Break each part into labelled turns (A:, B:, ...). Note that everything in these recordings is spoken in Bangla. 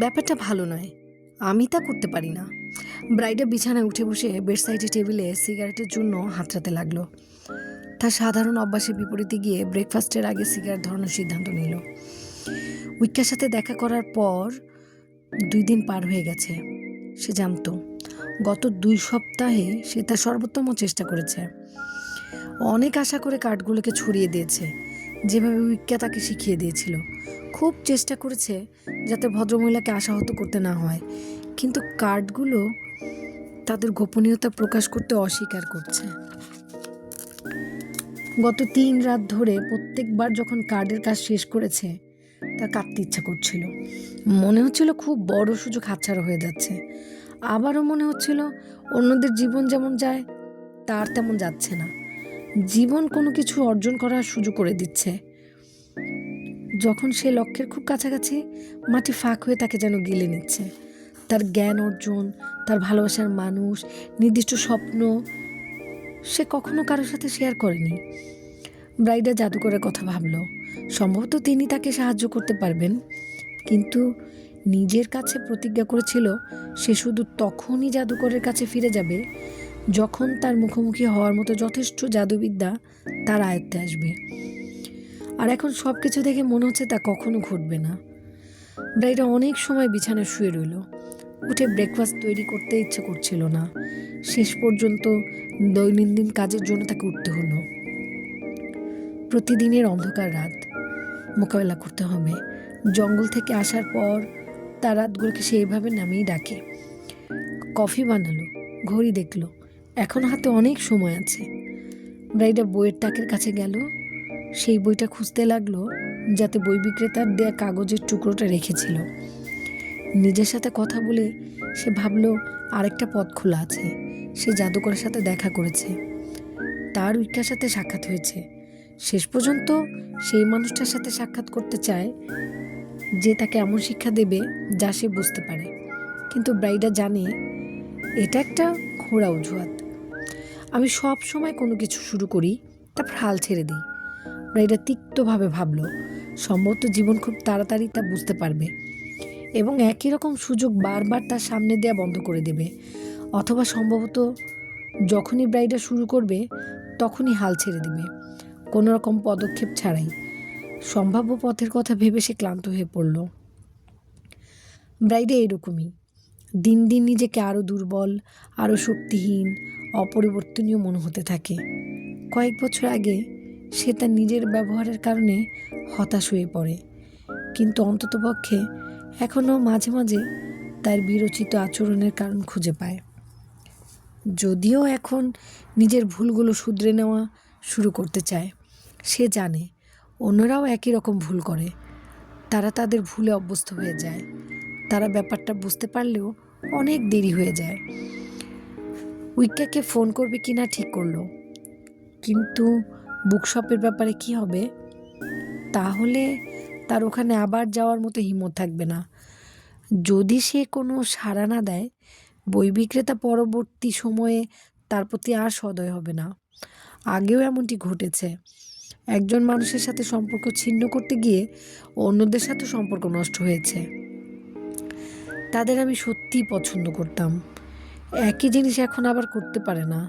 A: ব্যাপারটা ভালো নয়। আমি তা করতে পারি না। ব্রাইডা বিছানায় উঠে বসে বেডসাইডে টেবিলে সিগারেটের জন্য হাতড়াতে লাগলো। তার সাধারণ অভ্যাসের বিপরীতে গিয়ে ব্রেকফাস্টের আগে সিগারেট ধরানোর সিদ্ধান্ত নিল। উইক্কার সাথে দেখা করার পর 2 দিন পার হয়ে গেছে। সে জানত গত 2 সপ্তাহে সে তার সর্বোত্তম চেষ্টা করেছে। অনেক আশা করে কার্ডগুলোকে ছড়িয়ে দিয়েছে, যেভাবে উইক্কা তাকে শিখিয়ে দিয়েছিল। খুব চেষ্টা করেছে যাতে ভদ্রমহিলাকে আশাহত করতে না হয়, কিন্তু কার্ডগুলো তাদের গোপনীয়তা প্রকাশ করতে অস্বীকার করছে। গত 3 রাত ধরে প্রত্যেকবার যখন কার্ডের কাজ শেষ করেছে, তার কাঁদতে ইচ্ছা করছিল। মনে হচ্ছিল খুব বড় সুযোগ হাতছাড়া হয়ে যাচ্ছে। আবারও মনে হচ্ছিল অন্যদের জীবন যেমন যায় তার তেমন যাচ্ছে না। জীবন কোনো কিছু অর্জন করার সুযোগ করে দিচ্ছে। যখন সে লক্ষ্যের খুব কাছাকাছি, মাটি ফাঁক হয়ে তাকে যেন গিলে নিচ্ছে। তার জ্ঞান অর্জন, তার ভালোবাসার মানুষ, নির্দিষ্ট স্বপ্ন সে কখনো কারোর সাথে শেয়ার করেনি। ব্রাইডা জাদুকরের কথা ভাবল। সম্ভবত তিনি তাকে সাহায্য করতে পারবেন, কিন্তু নিজের কাছে প্রতিজ্ঞা করেছিল সে শুধু তখনই জাদুকরের কাছে ফিরে যাবে যখন তার মুখোমুখি হওয়ার মতো যথেষ্ট জাদুবিদ্যা তার আয়ত্তে আসবে। আর এখন সব কিছু দেখে মনে হচ্ছে তা কখনো ঘটবে না। ব্রাইডা অনেক সময় বিছানায় শুয়ে রইল। উঠে ব্রেকফাস্ট তৈরি করতে ইচ্ছে করছিল না। শেষ পর্যন্ত দৈনন্দিন কাজের জন্য তাকে উঠতে হলো। প্রতিদিনের অন্ধকার রাত মোকাবেলা করতে হবে। জঙ্গল থেকে আসার পর তার রাতগুলোকে সে এইভাবে নামেই ডাকে। কফি বানালো, ঘড়ি দেখলো, এখন হাতে অনেক সময় আছে। ব্রাইডা বইয়ের তাকের কাছে গেল। সেই বইটা খুঁজতে লাগলো যাতে বই বিক্রেতার দেয়া কাগজের টুকরোটা রেখেছিল। নিজের সাথে কথা বলে সে ভাবল আরেকটা পথ খোলা আছে। সে জাদুকরের সাথে দেখা করেছে, তার উইক্কার সাথে সাক্ষাৎ হয়েছে। শেষ পর্যন্ত সেই মানুষটার সাথে সাক্ষাৎ করতে চায় যে তাকে এমন শিক্ষা দেবে যা সে বুঝতে পারে। কিন্তু ব্রাইডা জানে এটা একটা ঘোড়া অজুহাত। আমি সব সময় কোনো কিছু শুরু করি, তারপর হাল ছেড়ে দিই। ব্রাইডা তিক্তভাবে ভাবল, সম্ভবত জীবন খুব তাড়াতাড়ি তা বুঝতে পারবে এবং একই রকম সুযোগ বারবার তার সামনে দেয়া বন্ধ করে দেবে। অথবা সম্ভবত যখনই ব্রাইডা শুরু করবে তখনই হাল ছেড়ে দিবে, কোনো রকম পদক্ষেপ ছাড়াই। সম্ভাব্য পথের কথা ভেবে সে ক্লান্ত হয়ে পড়ল। ব্রাইডা এরকমই, দিন দিন নিজেকে আরও দুর্বল, আরও শক্তিহীন, অপরিবর্তনীয় মনে হতে থাকে। কয়েক বছর আগে সে তার নিজের ব্যবহারের কারণে হতাশ হয়ে পড়ে, কিন্তু অন্ততপক্ষে এখনও মাঝে মাঝে তার বিরচিত আচরণের কারণ খুঁজে পায়। যদিও এখন নিজের ভুলগুলো শুধরে নেওয়া শুরু করতে চায়। সে জানে অন্যরাও একই রকম ভুল করে, তারা তাদের ভুলে অভ্যস্ত হয়ে যায়। তারা ব্যাপারটা বুঝতে পারলেও অনেক দেরি হয়ে যায়। উইক্কাকে ফোন করবে কিনা ঠিক করলো, কিন্তু বুকশপের ব্যাপারে কি হবে? তাহলে তার ওখানে আবার যাওয়ার মতো হিম্মত থাকবে না। যদি সে কোনো সাড়া না দেয়, বই বিক্রেতা পরবর্তী সময়ে তার প্রতি আর সদয় হবে না। আগেও এমনটি ঘটেছে। একজন মানুষের সাথে সম্পর্ক ছিন্ন করতে গিয়ে অন্যদের সাথে সম্পর্ক নষ্ট হয়েছে। তাদের আমি সত্যিই পছন্দ করতাম, একই জিনিস এখন আবার করতে পারে না।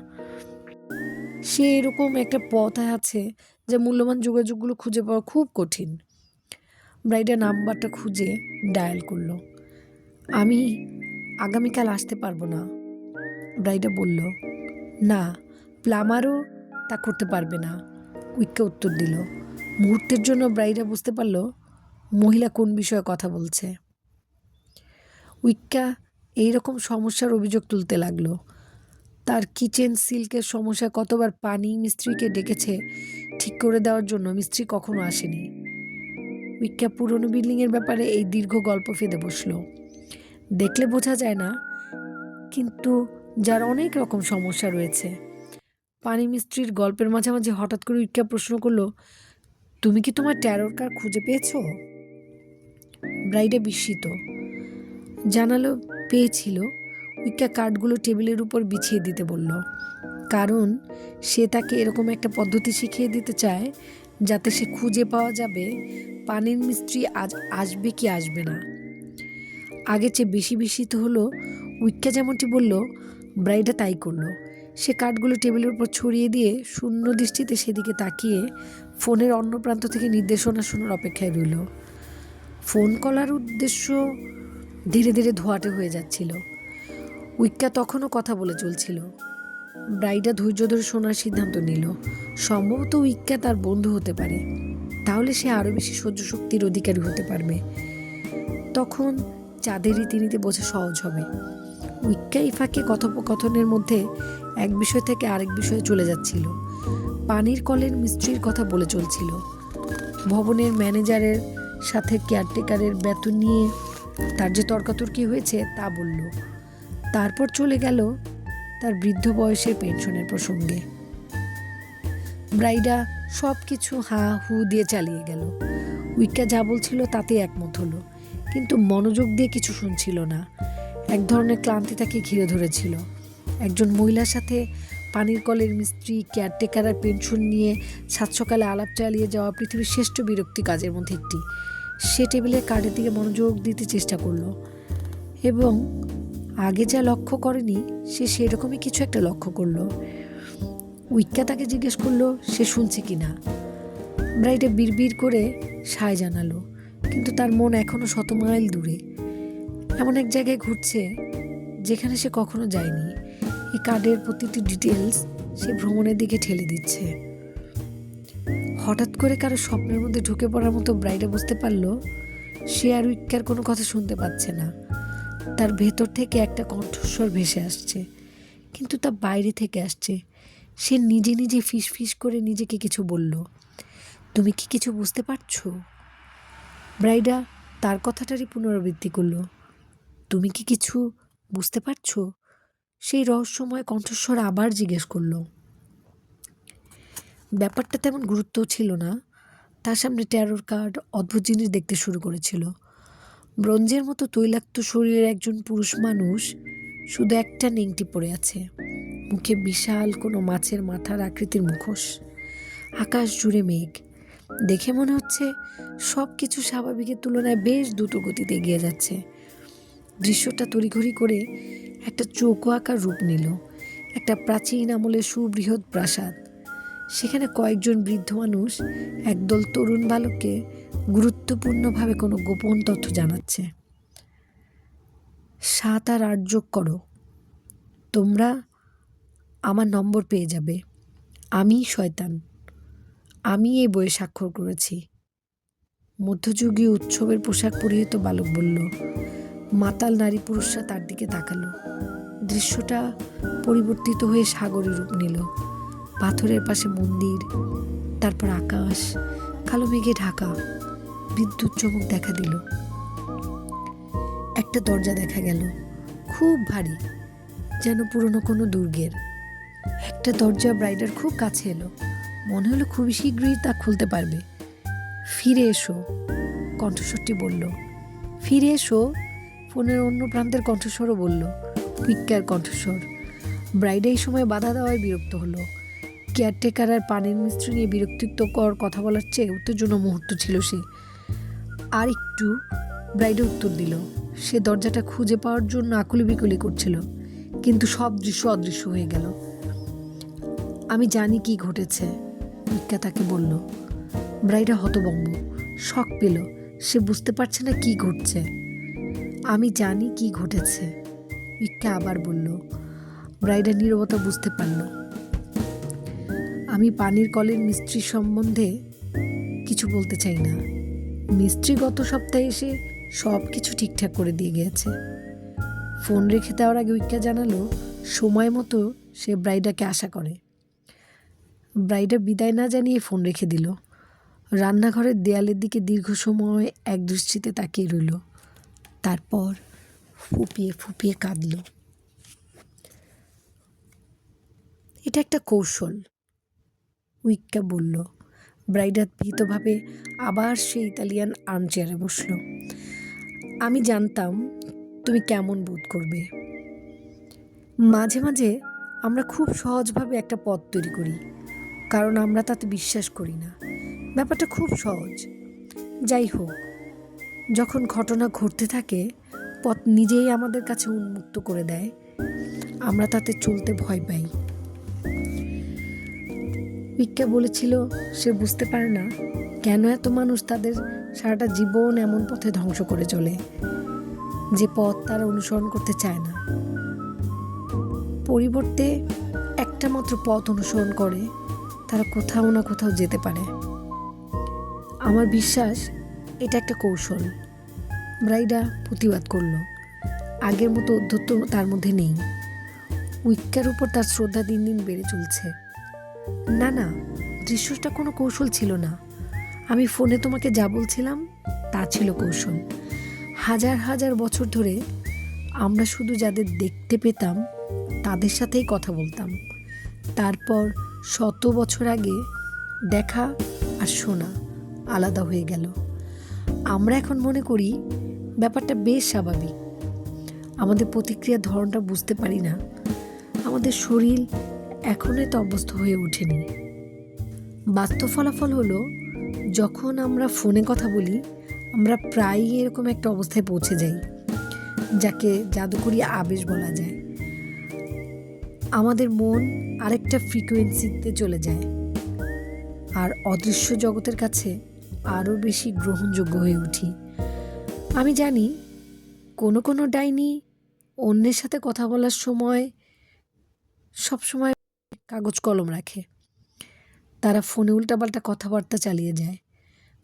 A: সে এরকম একটা পথ আছে যে মূল্যবান যোগাযোগগুলো খুঁজে পাওয়া খুব কঠিন। ব্রাইডা নাম্বারটা খুঁজে ডায়াল করলো। আমি আগামীকাল আসতে পারবো না, ব্রাইডা বলল। না, প্লামারও তা করতে পারবে না, উইক্কা উত্তর দিল। মুহূর্তের জন্য ব্রাইডা বুঝতে পারল মহিলা কোন বিষয়ে কথা বলছে। উইক্কা এইরকম সমস্যার অভিযোগ তুলতে লাগলো। তার কিচেন সিল্কের সমস্যায় কতবার পানি মিস্ত্রিকে ডেকেছে ঠিক করে দেওয়ার জন্য, মিস্ত্রি কখনো আসেনি। উইক্কা পুরনো বিল্ডিংয়ের ব্যাপারে এই দীর্ঘ গল্প ফেঁদে বসলো। দেখলে বোঝা যায় না, কিন্তু যার অনেক রকম সমস্যা রয়েছে। পানি মিস্ত্রির গল্পের মাঝামাঝি হঠাৎ করে উইক্কা প্রশ্ন করলো, তুমি কি তোমার ট্যারোর কার্ড খুঁজে পেয়েছো? ব্রাইডা বিস্মিত জানালো পেয়েছিল। উইক্কা কার্ডগুলো টেবিলের উপর বিছিয়ে দিতে বলল, কারণ সে তাকে এরকম একটা পদ্ধতি শিখিয়ে দিতে চায় যাতে সে খুঁজে পাওয়া যাবে পানির মিস্ত্রি আজ আসবে কি আসবে না। আগের চেয়ে বেশি বিস্মিত হলো। উইক্কা যেমনটি বলল, ব্রাইডা তাই করলো। সে কার্ডগুলো টেবিলের উপর ছড়িয়ে দিয়ে শূন্য দৃষ্টিতে সেদিকে তাকিয়ে ফোনের অন্য প্রান্ত থেকে নির্দেশনা শোনার অপেক্ষায় রইল। ফোন কলার উদ্দেশ্য ধীরে ধীরে ধোঁয়াটে হয়ে যাচ্ছিল। উইক্কা তখনও কথা বলে চলছিল। ব্রাইডা ধৈর্য ধরে শোনার সিদ্ধান্ত নিল। সম্ভবত উইক্কা তার বন্ধু হতে পারে, তাহলে সে আরও বেশি সহ্য শক্তির অধিকারী হতে পারবে। তখন চাঁদের রীতিনীতি বোঝা সহজ হবে। উইক্কা ইফাকে কথোপকথনের মধ্যে এক বিষয় থেকে আরেক বিষয়ে চলে যাচ্ছিল। পানির কলের মিস্ত্রির কথা বলে চলছিল। ভবনের ম্যানেজারের সাথে কেয়ারটেকারের বেতন নিয়ে তার যে তর্কাতর্কি হয়েছে তা বলল। তারপর চলে গেল তার বৃদ্ধ বয়সের পেনশনের প্রসঙ্গে। ব্রাইডা সব কিছু হা হু দিয়ে চালিয়ে গেল। উইক্কা যা বলছিল তাতে একমত হলো, কিন্তু মনোযোগ দিয়ে কিছু শুনছিল না। এক ধরনের ক্লান্তি তাকে ঘিরে ধরেছিল। একজন মহিলার সাথে পানির কলের মিস্ত্রি, কেয়ারটেকার আর পেনশন নিয়ে সাত সকালে আলাপ চালিয়ে যাওয়া পৃথিবীর শ্রেষ্ঠ বিরক্তি কাজের মধ্যে একটি। সে টেবিলের কার্ডের দিকে মনোযোগ দিতে চেষ্টা করলো এবং আগে যা লক্ষ্য করেনি সে সেরকমই কিছু একটা লক্ষ্য করলো। উইক্কা তাকে জিজ্ঞেস করলো সে শুনছে কি না। ব্রাইডা বিড়বিড় করে সায় জানালো, কিন্তু তার মন এখনো 100 মাইল দূরে, এমন এক জায়গায় ঘুরছে যেখানে সে কখনো যায়নি। এই কার্ডের প্রতিটি ডিটেলস সে ভ্রমণের দিকে ঠেলে দিচ্ছে। হঠাৎ করে কারো স্বপ্নের মধ্যে ঢুকে পড়ার মতো ব্রাইডা বুঝতে পারল সে আর উইক্কার কোনো কথা শুনতে পাচ্ছে না। তার ভেতর থেকে একটা কণ্ঠস্বর ভেসে আসছে, কিন্তু তা বাইরে থেকে আসছে। সে নিজে নিজে ফিস ফিস করে নিজেকে কিছু বলল। তুমি কি কিছু বুঝতে পারছো? ব্রাইডা তার কথাটারই পুনরাবৃত্তি করল। তুমি কি কিছু বুঝতে পারছো? সেই রহস্যময় কণ্ঠস্বর আবার জিজ্ঞেস করল। ব্যাপারটা তেমন গুরুত্ব ছিল না। তার সামনে ট্যারোর কার্ড অদ্ভুত জিনিস দেখতে শুরু করেছিল। ব্রোঞ্জের মতো তৈলাক্ত শরীরের একজন পুরুষ মানুষ শুধু একটা নেংটি পরে আছে, মুখে বিশাল কোনো মাছের মাথার আকৃতির মুখোশ। আকাশ জুড়ে মেঘ। দেখে মনে হচ্ছে সব কিছু স্বাভাবিকের তুলনায় বেশ দ্রুত গতিতে এগিয়ে যাচ্ছে। দৃশ্যটা তড়িঘড়ি করে একটা চৌকো আকার রূপ নিল। একটা প্রাচীন আমলের সুবৃহৎ প্রাসাদ। সেখানে কয়েকজন বৃদ্ধ মানুষ একদল তরুণ বালককে গুরুত্বপূর্ণভাবে কোনো গোপন তথ্য জানাচ্ছে। 7 আর 8 যোগ করো, তোমরা আমার নম্বর পেয়ে যাবে। আমি শয়তান। আমি এই বইয়ে স্বাক্ষর করেছি। মধ্যযুগীয় উৎসবের পোশাক পরিহিত বালক বলল। মাতাল নারী পুরুষরা তার দিকে তাকালো। দৃশ্যটা পরিবর্তিত হয়ে সাগরে রূপ নিল। পাথরের পাশে মন্দির, তারপর আকাশ কালো মেঘে ঢাকা। বিদ্যুৎ চমক দেখা দিল। একটা দরজা দেখা গেল, খুব ভারী, যেন পুরনো কোনো দুর্গের। একটা দরজা ব্রাইডার খুব কাছে এলো। মনে হলো খুবই শীঘ্রই তা খুলতে পারবে। ফিরে এসো, কণ্ঠস্বরটি বলল। ফিরে এসো, ফোনের অন্য প্রান্তের কণ্ঠস্বরও বলল। উইক্কার কণ্ঠস্বর। ব্রাইডা এই সময় বাধা দেওয়ায় বিরক্ত হলো। কেয়ারটেকার আর পানির মিস্ত্রি নিয়ে বিরক্তিকর কথা বলার চেয়ে উত্তেজনা মুহূর্ত ছিল সে। আর একটু, ব্রাইডা উত্তর দিল। সে দরজাটা খুঁজে পাওয়ার জন্য আকুলি বিকুলি করছিল, কিন্তু সব দৃশ্য অদৃশ্য হয়ে গেল। আমি জানি কি ঘটেছে, উইক্কা তাকে বলল। ব্রাইডা হতভম্ব, শক পেল। সে বুঝতে পারছে না কি ঘটছে। আমি জানি কি ঘটেছে, উইক্কা আবার বলল। ব্রাইডা নীরবতা বুঝতে পারল। আমি পানির কলের মিস্ত্রি সম্বন্ধে কিছু বলতে চাই না। মিস্ত্রি গত সপ্তাহে এসে সব কিছু ঠিকঠাক করে দিয়ে গিয়েছে। ফোন রেখে দেওয়ার আগে উইক্কা জানালো সময় মতো সে ব্রাইডাকে আশা করে। ব্রাইডা বিদায় না জানিয়ে ফোন রেখে দিল। রান্নাঘরের দেয়ালের দিকে দীর্ঘ সময় এক দৃষ্টিতে তাকিয়ে রইল। তারপর ফুপিয়ে ফুপিয়ে কাঁদল। এটা একটা কৌশল, উইক্কা বলল। ব্রাইডা ভীতভাবে আবার সেই ইতালিয়ান আর্মচেয়ারে বসল। আমি জানতাম তুমি কেমন বোধ করবে। মাঝে মাঝে আমরা খুব সহজভাবে একটা পথ তৈরি করি, কারণ আমরা তাতে বিশ্বাস করি না। ব্যাপারটা খুব সহজ। যাই হোক, যখন ঘটনা ঘটতে থাকে পথ নিজেই আমাদের কাছে উন্মুক্ত করে দেয়, আমরা তাতে চলতে ভয় পাই। ভিক্ষা বলেছিল সে বুঝতে পারে না কেন এত মানুষ তাদের সারাটা জীবন এমন পথে ধ্বংস করে চলে যে পথ তারা অনুসরণ করতে চায় না, পরিবর্তে একটা মাত্র পথ অনুসরণ করে তারা কোথাও না কোথাও যেতে পারে। আমার বিশ্বাস এটা একটা কৌশল। ব্রাইডা প্রতিবাদ করল। আগের মতো অধ্যত্ত তার মধ্যে নেই। উইক্কার উপর তার শ্রদ্ধা দিন দিন বেড়ে চলছে। না না, দৃশ্যটা কোনো কৌশল ছিল না। আমি ফোনে তোমাকে যা বলছিলাম তা ছিল কৌশল। হাজার হাজার বছর ধরে আমরা শুধু যাদের দেখতে পেতাম তাদের সাথেই কথা বলতাম। তারপর 100 বছর আগে দেখা আর শোনা আলাদা হয়ে গেল। আমরা এখন মনে করি ব্যাপারটা বেশ স্বাভাবিক। আমাদের প্রতিক্রিয়ার ধরনটা বুঝতে পারি না। আমাদের শরীর এখনো তো অভ্যস্ত হয়ে ওঠেনি। বাস্তব ফলাফল হলো, যখন আমরা ফোনে কথা বলি আমরা প্রায়ই এরকম একটা অবস্থায় পৌঁছে যাই যাকে জাদুকরি আবেশ বলা যায়। আমাদের মন আরেকটা ফ্রিকোয়েন্সিতে চলে যায় আর অদৃশ্য জগতের কাছে আরও বেশি গ্রহণযোগ্য হয়ে উঠি। আমি জানি কোনো কোনো ডাইনি অন্যের সাথে কথা বলার সময় সবসময় কাগজ কলম রাখে। তারা ফোনে উল্টাপাল্টা কথাবার্তা চালিয়ে যায়।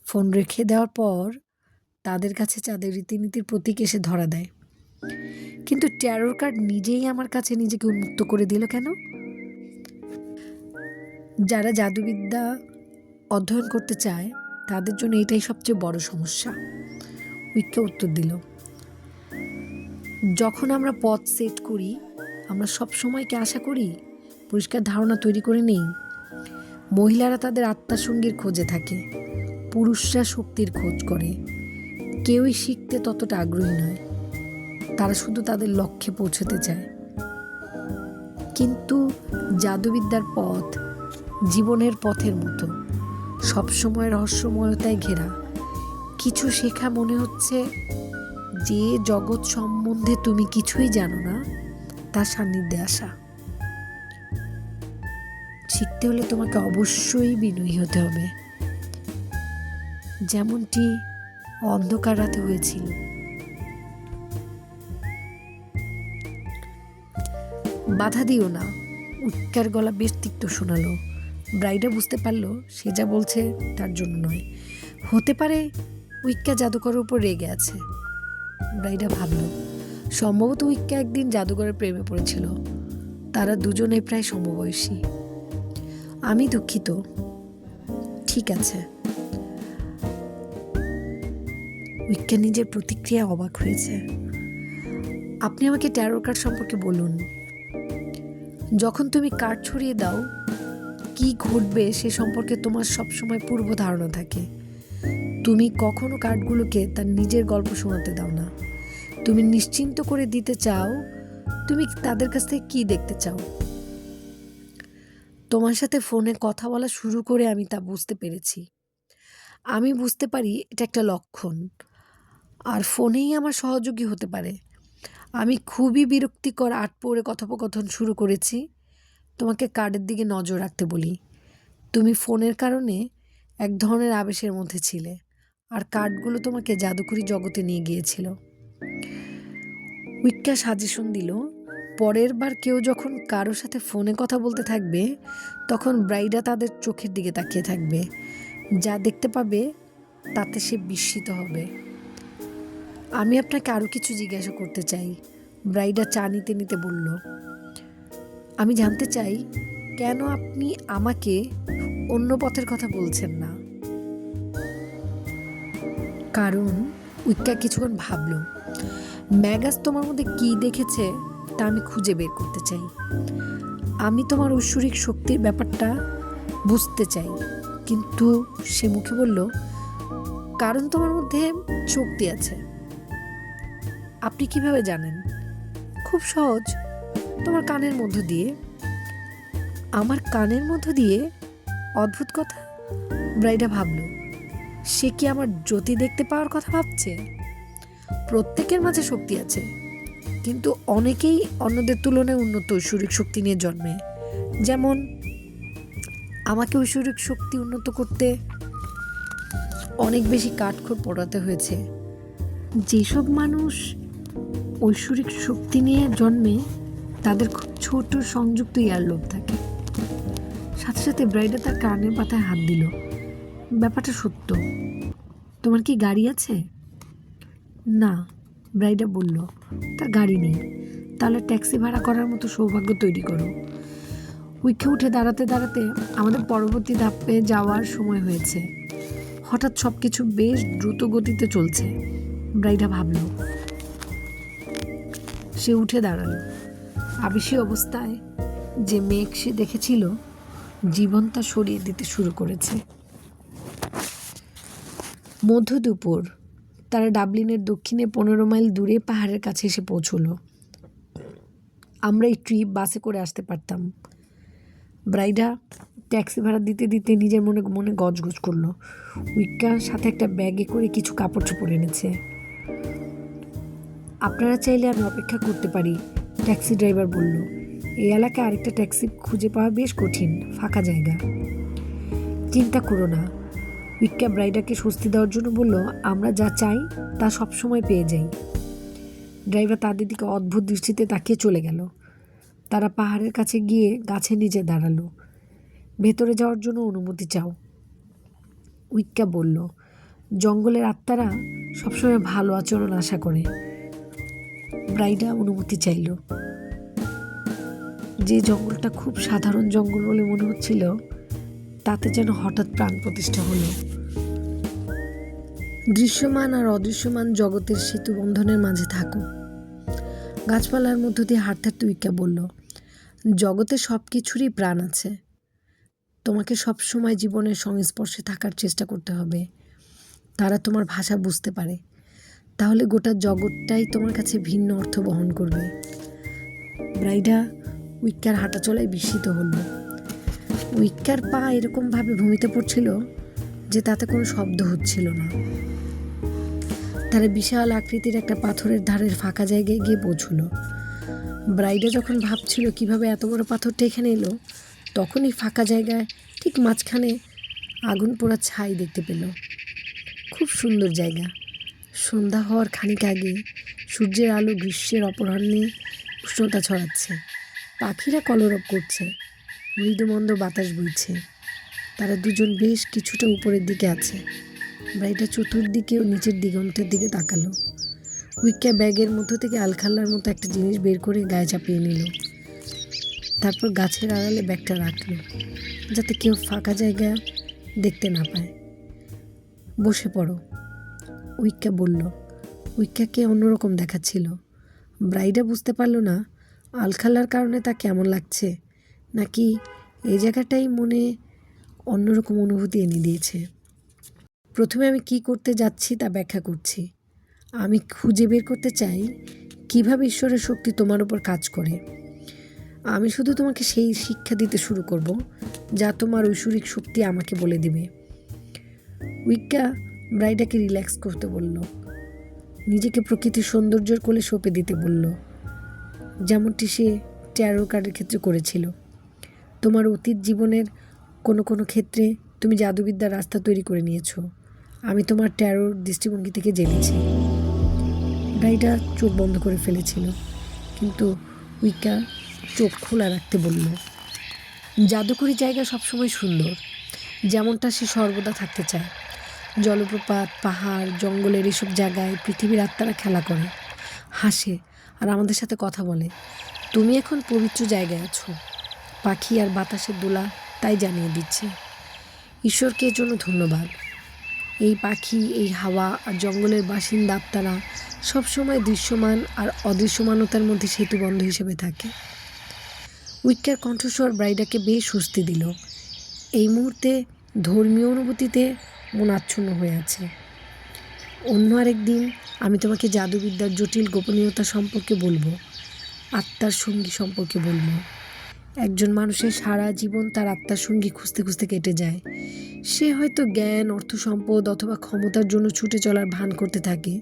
A: ফোন রেখে দেওয়ার পর তাদের কাছে চাঁদের রীতিনীতির প্রতীক এসে ধরা দেয়। কিন্তু ট্যারোর কার্ড নিজেই আমার কাছে নিজেকে উন্মুক্ত করে দিল কেন? যারা জাদুবিদ্যা অধ্যয়ন করতে চায় তাদের জন্য এটাই সবচেয়ে বড় সমস্যা। উইক্কা উত্তর দিল, যখন আমরা পথ সেট করি আমরা সব সময় কি আশা করি পরিষ্কার ধারণা তৈরি করে নেই? মহিলারা তাদের আত্মার সঙ্গীর খোঁজে থাকে, পুরুষরা শক্তির খোঁজ করে। কেউই শিখতে ততটা আগ্রহী নয়, তারা শুধু তাদের লক্ষ্যে পৌঁছতে চায়। কিন্তু জাদুবিদ্যার পথ জীবনের পথের মতো, সবসময় রহস্যময়তায় ঘেরা। কিছু শেখা মনে হচ্ছে যে জগৎ সম্বন্ধে তুমি কিছুই জানো না তার সান্নিধ্যে আসা। শিখতে হলে তোমাকে অবশ্যই বিনয়ী হতে হবে, যেমনটি অন্ধকার রাতে হয়েছিল। বাধা দিও না। উইক্কার গলা বেশ তিক্ত শোনালো। ব্রাইডা বুঝতে পারলো সে যা বলছে তার জন্য নয়। হতে পারে উইক্কা জাদুকরের উপর রেগে আছে। ব্রাইডা ভাবল, সম্ভবত উইক্কা একদিন জাদুকরের প্রেমে পড়েছিল। তারা দুজনে প্রায় সমবয়সী। আমি দুঃখিত। ঠিক আছে। উইক্কা নিজের প্রতিক্রিয়া অবাক হয়েছে। আপনি আমাকে ট্যারো কার্ড সম্পর্কে বলুন। যখন তুমি কার্ড ছড়িয়ে দাও কি ঘটবে সে সম্পর্কে তোমার সবসময় পূর্ব ধারণা থাকে। তুমি কখনো কার্ডগুলোকে তার নিজের গল্প শোনাতে দাও না। তুমি নিশ্চিন্ত করে দিতে চাও তুমি তাদের কাছ থেকে কি দেখতে চাও। তোমার সাথে ফোনে কথা বলা শুরু করে আমি তা বুঝতে পেরেছি। আমি বুঝতে পারি এটা একটা লক্ষণ, আর ফোনেই আমার সহযোগী হতে পারে। আমি খুবই বিরক্তিকর আট পড়ে কথোপকথন শুরু করেছি। তোমাকে কার্ডের দিকে নজর রাখতে বলি। তুমি ফোনের কারণে এক ধরনের আবেশের মধ্যে ছিলে, আর কার্ডগুলো তোমাকে জাদুকরি জগতে নিয়ে গিয়েছিল। উইক্কা সাজেশন দিল, পরের বার কেউ যখন কারোর সাথে ফোনে কথা বলতে থাকবে তখন ব্রাইডা তাদের চোখের দিকে তাকিয়ে থাকবে। যা দেখতে পাবে তাতে সে বিস্মিত হবে। আমি আপনাকে আরও কিছু জিজ্ঞাসা করতে চাই, ব্রাইডা চা নিতে নিতে বলল। আমি জানতে চাই কেন আপনি আমাকে অন্য পথের কথা বলছেন না? কারণ উইক্কা কিছুক্ষণ ভাবল, ম্যাগাস তোমার মধ্যে কি দেখেছে তা আমি খুঁজে বের করতে চাই। আমি তোমার ঐশ্বরিক শক্তির ব্যাপারটা বুঝতে চাই। কিন্তু সে মুখে বলল, কারণ তোমার মধ্যে শক্তি আছে। আপনি কিভাবে জানেন? খুব সহজ, তোমার কানের মধ্য দিয়ে। আমার কানের মধ্য দিয়ে? অদ্ভুত কথা। ব্রাইডা ভাবল, সে কি আমার জ্যোতি দেখতে পাওয়ার কথা ভাবছে? প্রত্যেকের মাঝে শক্তি আছে, কিন্তু অনেকেই অন্যদের তুলনায় উন্নত ঐশ্বরিক শক্তি নিয়ে জন্মে। যেমন আমাকে ঐশ্বরিক শক্তি উন্নত করতে অনেক বেশি কাঠখড় পোড়াতে হয়েছে। যেসব মানুষ ঐশ্বরিক শক্তি নিয়ে জন্মে তাদের খুব ছোট সংযুক্ত ইয়ারলোব থাকে। সাথে সাথে ব্রাইডা তার কানের পাতায় হাত দিল। ব্যাপারটা সত্য। তোমার কি গাড়ি আছে? না, ব্রাইডা বলল, তার গাড়ি নেই। তাহলে ট্যাক্সি ভাড়া করার মতো সৌভাগ্য তৈরি করো। উইকে উঠে দাঁড়াতে দাঁড়াতে আমাদের পরবর্তী ধাপে যাওয়ার সময় হয়েছে। হঠাৎ সব কিছু বেশ দ্রুত গতিতে চলছে। ব্রাইডা ভাবল। সে উঠে দাঁড়ালো। আবেশী অবস্থায় যে মেঘ সে দেখেছিল, জীবন তা সরিয়ে দিতে শুরু করেছে। মধ্য দুপুর। তারা ডাবলিনের দক্ষিণে 15 মাইল দূরে পাহাড়ের কাছে এসে পৌঁছলো। আমরা এই ট্রিপ বাসে করে আসতে পারতাম। ব্রাইডা ট্যাক্সি ভাড়া দিতে দিতে নিজের মনে মনে গজগজ করলো। উইকা সাথে একটা ব্যাগে করে কিছু কাপড় চোপড় এনেছে। আপনারা চাইলে আমি অপেক্ষা করতে পারি, ট্যাক্সি ড্রাইভার বলল। এই এলাকায় আরেকটা ট্যাক্সি খুঁজে পাওয়া বেশ কঠিন, ফাঁকা জায়গা। চিন্তা করো না, উইকা ব্রাইডাকে স্বস্তি দেওয়ার জন্য বলল, আমরা যা চাই তা সবসময় পেয়ে যাই। ড্রাইভার তাদের দিকে অদ্ভুত দৃষ্টিতে তাকিয়ে চলে গেল। তারা পাহাড়ের কাছে গিয়ে গাছের নিচে দাঁড়ালো। ভেতরে যাওয়ার জন্য অনুমতি চাও, উইকা বলল। জঙ্গলের আত্মারা সবসময় ভালো আচরণ আশা করে। ব্রাইডা অনুমতি চাইল। যে জঙ্গলটা খুব সাধারণ জঙ্গল বলে মনে হচ্ছিল, তাতে যেন হঠাৎ প্রাণ প্রতিষ্ঠা হলো। দৃশ্যমান আর অদৃশ্যমান জগতের সেতু বন্ধনের মাঝে থাকো। গাছপালার মধ্য দিয়ে হাঁটতে হাঁটতে উইকা বলল, জগতে সব কিছুরই প্রাণ আছে। তোমাকে সবসময় জীবনের সংস্পর্শে থাকার চেষ্টা করতে হবে। তারা তোমার ভাষা বুঝতে পারে, তাহলে গোটা জগৎটাই তোমার কাছে ভিন্ন অর্থ বহন করবে। ব্রাইডা উইকার হাঁটা চলায় বিস্মিত হলো। উইকার পা এরকমভাবে ভূমিতে পড়ছিল যে তাতে কোনো শব্দ হচ্ছিল না। তারা বিশাল আকৃতির একটা পাথরের ধারের ফাঁকা জায়গায় গিয়ে পৌঁছলো। ব্রাইডা যখন ভাবছিল কিভাবে এত বড় পাথরটা এখানে এলো, তখনই ফাঁকা জায়গায় ঠিক মাঝখানে আগুন পোড়া ছাই দেখতে পেল। খুব সুন্দর জায়গা। সন্ধ্যা হওয়ার খানিক আগে সূর্যের আলো গ্রীষ্মের অপরাহ্নে উষ্ণতা ছড়াচ্ছে। পাখিরা কলরব করছে, মৃদুমন্দ বাতাস বইছে। তারা দুজন বেশ কিছুটা উপরের দিকে আছে। ব্রাইডা চতুর্দিকে ও নিচের দিগন্তের দিকে তাকালো। উইকা ব্যাগের মধ্য থেকে আলখাল্লার মতো একটা জিনিস বের করে গায়ে চাপিয়ে নিল। তারপর গাছের আড়ালে ব্যাগটা রাখলো, যাতে কেউ ফাঁকা জায়গা দেখতে না পায়। বসে পড়ো, উইকা বলল। উইকাকে অন্যরকম দেখাচ্ছিল। ব্রাইডা বুঝতে পারলো না আলখাল্লার কারণে তা কেমন লাগছে, নাকি এই জায়গাটাই মনে অন্যরকম অনুভূতি এনে দিয়েছে। প্রথমে আমি কি করতে যাচ্ছি তা ব্যাখ্যা করছি। আমি খুঁজে বের করতে চাই কিভাবে ঈশ্বরের শক্তি তোমার উপর কাজ করে। আমি শুধু তোমাকে সেই শিক্ষা দিতে শুরু করব যা তোমার ঐশ্বরিক শক্তি আমাকে বলে দিবে। উইকা ব্রাইডাকে রিল্যাক্স করতে বলল, নিজেকে প্রকৃতির সৌন্দর্যের কোলে সঁপে দিতে বলল, যেমনটি সে ট্যারো কার্ডের ক্ষেত্রে করেছিল। তোমার অতীত জীবনের কোনো কোনো ক্ষেত্রে তুমি জাদুবিদ্যার রাস্তা তৈরি করে নিয়েছো। আমি তোমার ট্যারোর দৃষ্টিভঙ্গি থেকে জেনেছি। ব্রাইডা চোখ বন্ধ করে ফেলেছিল, কিন্তু উইকা চোখ খোলা রাখতে বলল। জাদুকরি জায়গা সবসময় সুন্দর, যেমনটা সে সর্বদা থাকতে চায়। জলপ্রপাত, পাহাড়, জঙ্গলের এসব জায়গায় পৃথিবীর আত্মারা খেলা করে, হাসে আর আমাদের সাথে কথা বলে। তুমি এখন পবিত্র জায়গায় আছো। পাখি আর বাতাসের দোলা তাই জানিয়ে দিচ্ছে। ঈশ্বরকে এর জন্য ধন্যবাদ। এই পাখি, এই হাওয়া আর জঙ্গলের বাসিন্দা আত্মারা সবসময় দৃশ্যমান আর অদৃশ্যমানতার মধ্যে সেতুবন্ধ হিসেবে থাকে। উইকার কণ্ঠস্বর ব্রাইডাকে বেশ স্বস্তি দিল। এই মুহূর্তে ধর্মীয় অনুভূতিতে মন আচ্ছন্ন হয়ে আছে। অন্য আরেক দিন আমি তোমাকে জাদুবিদ্যার জটিল গোপনীয়তা সম্পর্কে বলবো, আত্মার সঙ্গী সম্পর্কে বলবো। একজন মানুষের সারা জীবন তার আত্মার সঙ্গী খুঁজতে খুঁজতে কেটে যায়। সে হয়তো জ্ঞান, অর্থ সম্পদ অথবা ক্ষমতার জন্য ছুটে চলার ভান করতে থাকে,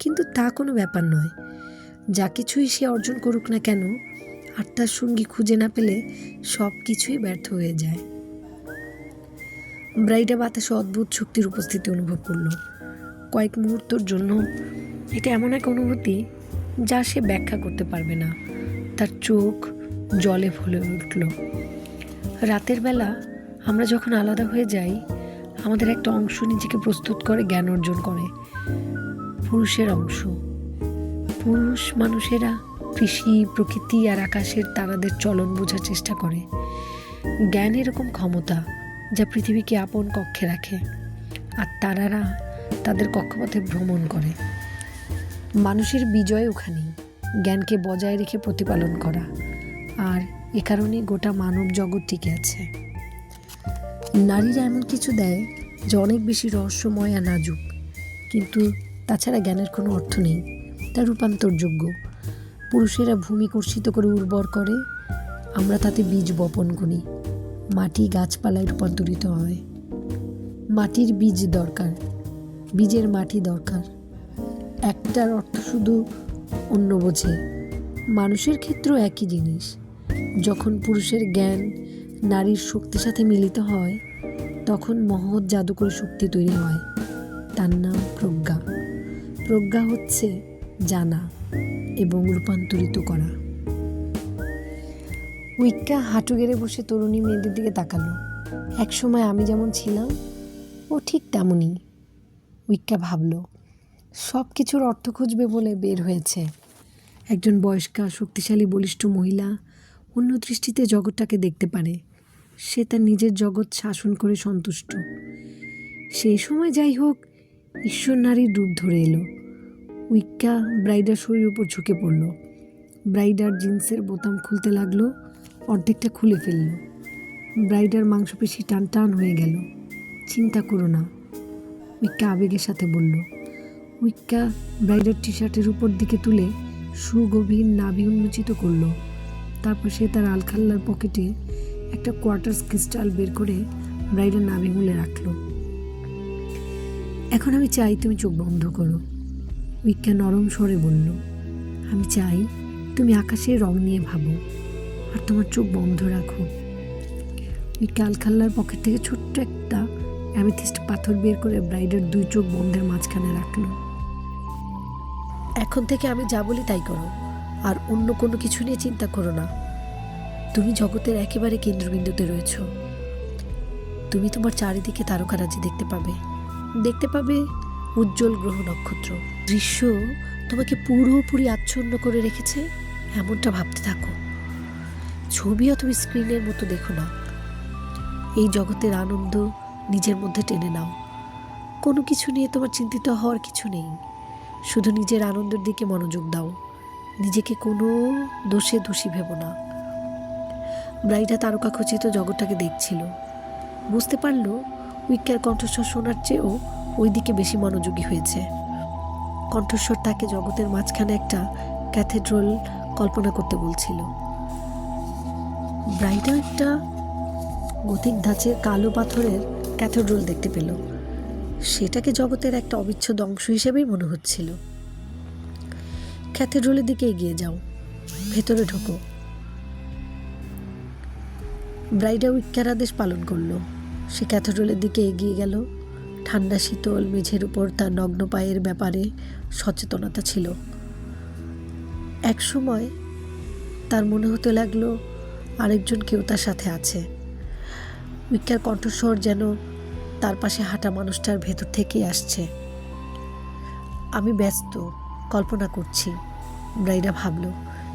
A: কিন্তু তা কোনো ব্যাপার নয়। যা কিছুই সে অর্জন করুক না কেন, আত্মার সঙ্গী খুঁজে না পেলে সব কিছুই ব্যর্থ হয়ে যায়। ব্রাইডা বাতাসে অদ্ভুত শক্তির উপস্থিতি অনুভব করলো। কয়েক মুহূর্তের জন্য এটা এমন এক অনুভূতি যা সে ব্যাখ্যা করতে পারবে না। তার চোখ জলে ভরে উঠল। রাতের বেলা আমরা যখন আলাদা হয়ে যাই, আমাদের একটা অংশ নিজেকে প্রস্তুত করে জ্ঞান অর্জন করে। পুরুষের অংশ, পুরুষ মানুষেরা কৃষি, প্রকৃতি আর আকাশের তারাদের চলন বোঝার চেষ্টা করে। জ্ঞান এরকম ক্ষমতা যা পৃথিবীকে আপন কক্ষে রাখে, আর তারারা তাদের কক্ষপথে ভ্রমণ করে। মানুষের বিজয় ওখানেই, জ্ঞানকে বজায় রেখে প্রতিপালন করা, আর এ কারণেই গোটা মানব জগৎ টিকে আছে। নারীরা এমন কিছু দেয় যা অনেক বেশি রহস্যময় আর নাজুক, কিন্তু তাছাড়া জ্ঞানের কোনো অর্থ নেই, তা রূপান্তরযোগ্য। পুরুষেরা ভূমি কর্ষিত করে উর্বর করে, আমরা তাতে বীজ বপন করি, মাটি গাছপালায় রূপান্তরিত হয়। মাটির বীজ দরকার, বীজের মাটি দরকার। একটার অর্থ শুধু অন্য বোঝে। মানুষের ক্ষেত্রেও একই জিনিস। যখন পুরুষের জ্ঞান নারীর শক্তির সাথে মিলিত হয়, তখন মহৎ জাদুকরী শক্তি তৈরি হয়। তার নাম প্রজ্ঞা। প্রজ্ঞা হচ্ছে জানা এবং রূপান্তরিত করা। উইক্কা হাঁটু গেড়ে বসে তরুণী মেয়েদের দিকে তাকালো। একসময় আমি যেমন ছিলাম, ও ঠিক তেমনই। উইক্কা ভাবল, সব কিছুর অর্থ খুঁজবে বলে বের হয়েছে। একজন বয়স্কা, শক্তিশালী, বলিষ্ঠ মহিলা অন্য দৃষ্টিতে জগৎটাকে দেখতে পারে। সে তার নিজের জগৎ শাসন করে সন্তুষ্ট। সেই সময় যাই হোক, ঈশ্বর নারীর রূপ ধরে এলো। উইক্কা ব্রাইডার শরীরের উপর ঝুঁকে পড়ল। ব্রাইডার জিন্সের বোতাম খুলতে লাগলো, অর্ধেকটা খুলে ফেলল। ব্রাইডার মাংসপেশি টান টান হয়ে গেল। চিন্তা করো না, উইক্কা আবেগের সাথে বলল। উইক্কা ব্রাইডার টি শার্টের উপর দিকে তুলে সুগভীর নাভি উন্মোচিত করল। তারপর সে তার আলখাল্লার পকেটে একটা কোয়ার্টার্স ক্রিস্টাল বের করে ব্রাইডার নাভি মুলে রাখল। এখন আমি চাই তুমি চোখ বন্ধ করো, উইক্কা নরম স্বরে বলল। আমি চাই তুমি আকাশের রং নিয়ে ভাবো আর তোমার চোখ বন্ধ রাখো। উইক্কা আলখাল্লার পকেট থেকে ছোট্ট একটা অ্যামেথিস্ট পাথর বের করে ব্রাইডার দুই চোখ বন্ধের মাঝখানে রাখল। এখন থেকে আমি যা বলি তাই করো, আর অন্য কোনো কিছু নিয়ে চিন্তা করো না। তুমি জগতের একেবারে কেন্দ্রবিন্দুতে রয়েছ। তুমি তোমার চারিদিকে তারকারাজি দেখতে পাবে, দেখতে পাবে উজ্জ্বল গ্রহ নক্ষত্র। দৃশ্য তোমাকে পুরোপুরি আচ্ছন্ন করে রেখেছে এমনটা ভাবতে থাকো। ছবি অথবা স্ক্রিনের মতো দেখো না। এই জগতের আনন্দ নিজের মধ্যে টেনে নাও। কোনো কিছু নিয়ে তোমার চিন্তিত হওয়ার কিছু নেই। শুধু নিজের আনন্দের দিকে মনোযোগ দাও। নিজেকে কোনো দোষে দোষী ভেবো না। ব্রাইডা তারকা খচিত জগৎটাকে দেখছিল। বুঝতে পারল উইক্কার কণ্ঠস্বর শোনার চেয়েও ওই দিকে বেশি মনোযোগী হয়েছে। কণ্ঠস্বর তাকে জগতের মাঝখানে একটা ক্যাথেড্রাল কল্পনা করতে বলছিল। ব্রাইডা একটা গতিক ধাঁচের কালো পাথরের ক্যাথেড্রাল দেখতে পেল। সেটাকে জগতের একটা অবিচ্ছেদ্য অংশ হিসেবেই মনে হচ্ছিল। ক্যাথেড্রালের দিকে এগিয়ে যাও, ভেতরে ঢোকো। ব্রাইডা উইক্কার আদেশ পালন করলো। সে ক্যাথেড্রালের দিকে এগিয়ে গেল। ঠান্ডা শীতল মেঝের উপর তার নগ্ন পায়ের ব্যাপারে সচেতনতা ছিল। এক সময় তার মনে হতে লাগলো আরেকজন কেউ তার সাথে আছে। উইক্কার কণ্ঠস্বর যেন তার পাশে হাঁটা মানুষটার ভেতর থেকেই আসছে। আমি ব্যস্ত, কল্পনা করছি, ব্রাইডা ভাবল।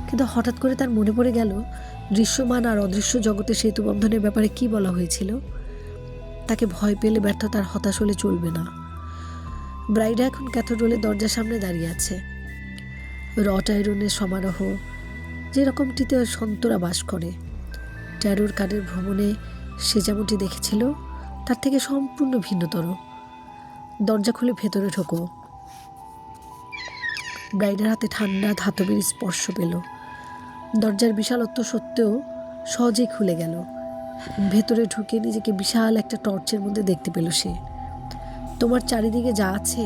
A: কিন্তু হঠাৎ করে তার মনে পড়ে গেল দৃশ্যমান আর অদৃশ্য জগতের সেতুবন্ধনের ব্যাপারে কি বলা হয়েছিল। তাকে ভয় পেলে, ব্যর্থতার হতাশ হলে চলবে না। ব্রাইডা এখন ক্যাথেড্রালের দরজার সামনে দাঁড়িয়ে আছে। রট আয়রনের সমারোহ, যেরকমটিতে সন্তরা বাস করে। ট্যারোর কার্ডের ভ্রমণে সে যেমনটি দেখেছিল তার থেকে সম্পূর্ণ ভিন্নতর। দরজা খুলে ভেতরে ঢোকো। ব্রাইডার হাতে ঠান্ডা ধাতবের স্পর্শ পেল। দরজার বিশালত্ব সত্ত্বেও সহজেই খুলে গেল। ভেতরে ঢুকে নিজেকে বিশাল একটা টর্চের মধ্যে দেখতে পেল সে। তোমার চারিদিকে যা আছে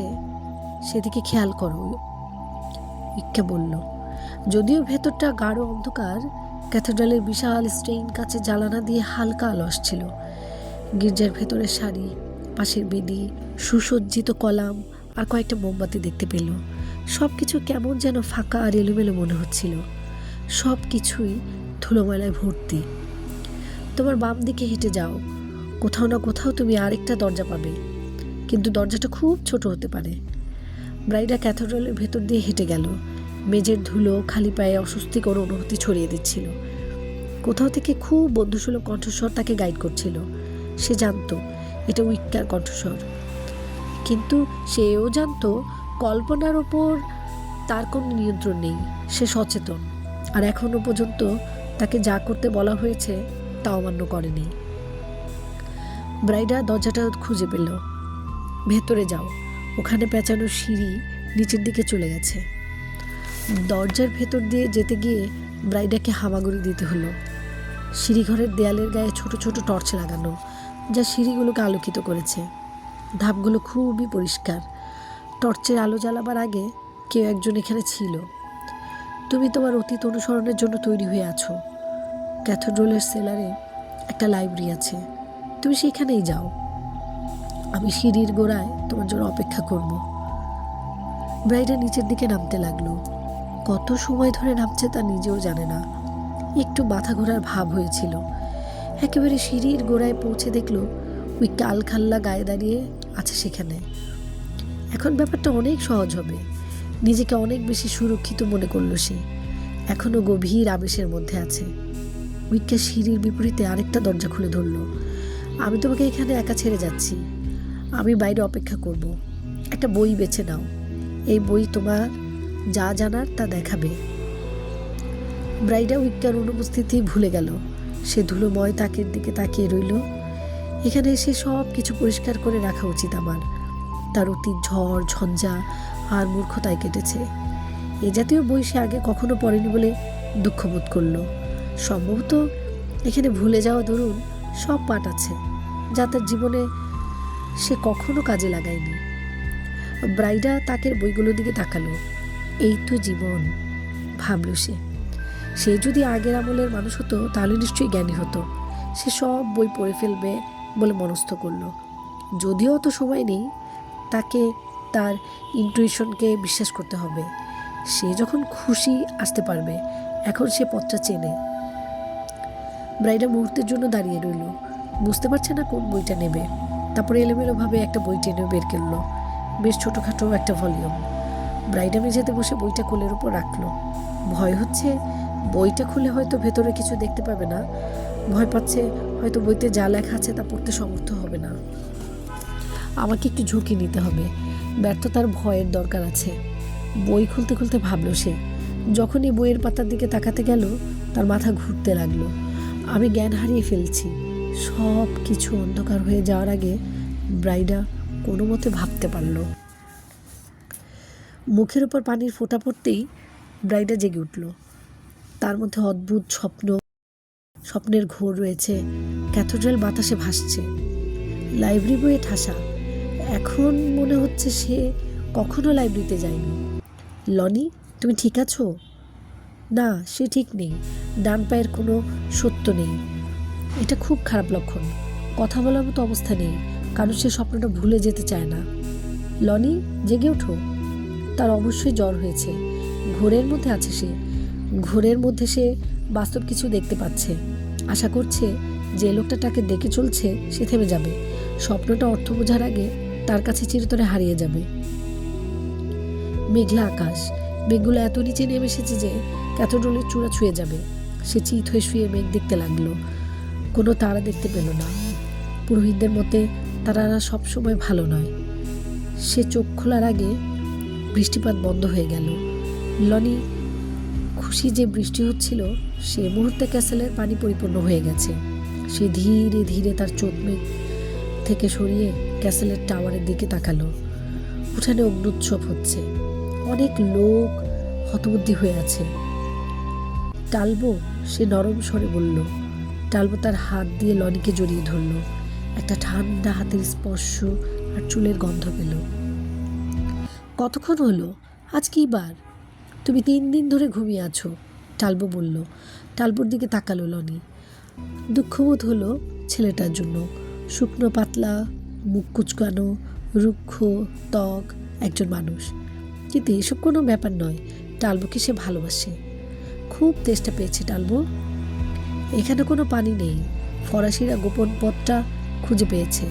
A: সেদিকে খেয়াল করো, ইক্কা বলল। যদিও ভেতরটা গাঢ় অন্ধকার, ক্যাথেড্রালের বিশাল স্টেইন কাচে জ্বালানা দিয়ে হালকা আলো আসছিল। গির্জার ভেতরের শাড়ি, পাশের বেদি, সুসজ্জিত কলাম আর কয়েকটা মোমবাতি দেখতে পেল। সব কিছু কেমন যেন ফাঁকা আর এলোমেলো মনে হচ্ছিল। সব কিছুই ধুলোময়লায় ভর্তি। তোমার বাম দিকে হেঁটে যাও, কোথাও না কোথাও তুমি আরেকটা দরজা পাবে, কিন্তু দরজাটা খুব ছোট হতে পারে। ব্রাইডা ক্যাথেড্রালের ভেতর দিয়ে হেঁটে গেল। মেঝের ধুলো খালি পায়ে অস্বস্তিকর অনুভূতি ছড়িয়ে দিচ্ছিল। কোথাও থেকে খুব বন্ধুসুলভ কণ্ঠস্বর তাকে গাইড করছিল। সে জানতো এটা উইক্কার কণ্ঠস্বর, কিন্তু সেও জানতো কল্পনার ওপর তার কোনো নিয়ন্ত্রণ নেই। সে সচেতন, আর এখনো পর্যন্ত তাকে যা করতে বলা হয়েছে তা অমান্য করেনি। ব্রাইডা দরজাটা খুঁজে পেল। ভেতরে যাও, ওখানে পেঁচানো সিঁড়ি নিচের দিকে চলে গেছে। দরজার ভেতর দিয়ে যেতে গিয়ে ব্রাইডাকে হামাগুড়ি দিতে হলো। সিঁড়িঘরের দেয়ালের গায়ে ছোট ছোট টর্চ লাগানো, যা সিঁড়িগুলোকে আলোকিত করেছে। ধাপগুলো খুবই পরিষ্কার। টর্চের আলো জ্বালাবার আগে কেউ একজন এখানে ছিল। তুমি তোমার অতীত অনুসরণের জন্য তৈরি হয়ে আছো। ক্যাথেড্রালের সেলারে একটা লাইব্রেরি আছে, তুমি সেখানেই যাও। আমি সিঁড়ির গোড়ায় তোমার জন্য অপেক্ষা করব। ব্রাইডা নিচের দিকে নামতে লাগলো। কত সময় ধরে নামছে তা নিজেও জানে না। একটু মাথা ঘোরার ভাব হয়েছিল। একেবারে সিঁড়ির গোড়ায় পৌঁছে দেখলো ওই কালখাল্লা গায়ে দাঁড়িয়ে আছে সেখানে। এখন ব্যাপারটা অনেক সহজ হবে। নিজেকে অনেক বেশি সুরক্ষিত মনে করলো সে। এখনো গভীর আবেশের মধ্যে আছে। উইক্কা সিঁড়ির বিপরীতে আরেকটা দরজা খুলে ধরলো। আমি তোমাকে এখানে একা ছেড়ে যাচ্ছি। আমি বাইরে অপেক্ষা করব। একটা বই বেছে নাও, এই বই তোমার যা জানার তা দেখাবে। ব্রাইডা উইক্কার অনুপস্থিতি ভুলে গেল। সে ধুলোময় তাকের দিকে তাকিয়ে রইল। এখানে এসে সব কিছু পরিষ্কার করে রাখা উচিত আমার। তার অতীত ঝড় ঝঞ্ঝা আর মূর্খতায় কেটেছে। এ জাতীয় বই সে আগে কখনো পড়েনি বলে দুঃখবোধ করল। সম্ভবত এখানে ভুলে যাওয়া ধরুন সব পাঠ আছে, যা তার জীবনে সে কখনো কাজে লাগায়নি। ব্রাইডা তাকের বইগুলোর দিকে তাকালো। এই তো জীবন, ভাবল সে। সে যদি আগের আমলের মানুষ হতো তাহলে নিশ্চয়ই জ্ঞানী হতো। সে সব বই পড়ে ফেলবে বলে মনস্থ করলো। যদিও অত সময় নেই, তাকে তার ইনটুইশনকে বিশ্বাস করতে হবে। সে যখন খুশি আসতে পারবে। এখন সে পথটা চেনে। ব্রাইডা মুহূর্তের জন্য দাঁড়িয়ে রইল, বুঝতে পারছে না কোন বইটা নেবে। তারপরে এলোমেলোভাবে একটা বই টেনে বের করলো। বেশ ছোটোখাটো একটা ভলিউম। ব্রাইডা মেঝেতে বসে বইটা কোলের উপর রাখলো। ভয় হচ্ছে বইটা খুলে হয়তো ভেতরে কিছু দেখতে পাবে না। ভয় পাচ্ছে হয়তো বইতে যা লেখা আছে তা পড়তে সমর্থ হবে না। আমাকে একটু ঝুঁকি নিতে হবে। ব্যর্থতার ভয়ের দরকার আছে। বই খুলতে খুলতে ভাবলো সে। যখনই বইয়ের পাতার দিকে তাকাতে গেল তার মাথা ঘুরতে লাগলো। আমি জ্ঞান হারিয়ে ফেলছি। সব কিছু অন্ধকার হয়ে যাওয়ার আগে ব্রাইডা কোনো মতে ভাবতে পারল। মুখের উপর পানির ফোঁটা পড়তেই ব্রাইডা জেগে উঠল। তার মধ্যে অদ্ভুত স্বপ্নের ঘোর রয়েছে। ক্যাথেড্রাল বাতাসে ভাসছে, লাইব্রেরি বইয়ে ঠাসা। এখন মনে হচ্ছে সে কখনো লাইব্রেরিতে যায়নি। লনি, তুমি ঠিক আছো? না, সে ঠিক নেই। ডান পায়ের কোনো সত্য নেই। এটা খুব খারাপ লক্ষণ। কথা বলার মতো অবস্থা নেই, কারণ সে স্বপ্নটা ভুলে যেতে চায় না। লনি, জেগে ওঠো। তার অবশ্যই জ্বর হয়েছে। ঘোরের মধ্যে আছে সে। ঘোরের মধ্যে সে বাস্তব কিছু দেখতে পাচ্ছে। আশা করছে যে লোকটা তাকে ডেকে চলছে সে থেমে যাবে। স্বপ্নটা অর্থ বোঝার আগে তার কাছে চিরতরে হারিয়ে যাবে। মেঘলা আকাশ, মেঘগুলো এত নিচে নেমে এসেছে যে ক্যাথেড্রালের চূড়া ছুঁয়ে যাবে। সে চিত হয়ে শুয়ে মেঘ দেখতে লাগলো। কোনো তারা দেখতে পেল না। পুরোহিতদের মতে তারারা সবসময় ভালো নয়। সে চোখ খোলার আগে বৃষ্টিপাত বন্ধ হয়ে গেল। লনি খুশি যে বৃষ্টি হচ্ছিল সে মুহূর্তে ক্যাসেলের পানি পরিপূর্ণ হয়ে গেছে। সে ধীরে ধীরে তার চোখ মেঘ থেকে সরিয়ে ক্যাসেলের টাওয়ারের দিকে তাকালো। উঠানে অগ্নুৎসব হচ্ছে। অনেক লোক হতবুদ্ধি হয়ে আছে। টালবো, সে নরম স্বরে বলল। টালবো তার হাত দিয়ে লনিকে জড়িয়ে ধরল। একটা ঠান্ডা হাতের স্পর্শ আর চুলের গন্ধ পেল। কতক্ষণ হলো? আজ কি বার? তুমি 3 দিন ধরে ঘুমিয়ে আছো, টালবো বলল। টালবোর দিকে তাকালো লনি। দুঃখবোধ হলো ছেলেটার জন্য। শুকনো পাতলা, মুখ কুচকানো, রুক্ষ ত্বক, একজন মানুষ। কিন্তু এসব কোনো ব্যাপার নয়, টালবোকে সে ভালোবাসে। খুব তেষ্টা পেয়েছে টালবো। এখানে কোনো পানি নেই। ফরাসিরা গোপন পথটা খুঁজে পেয়েছে।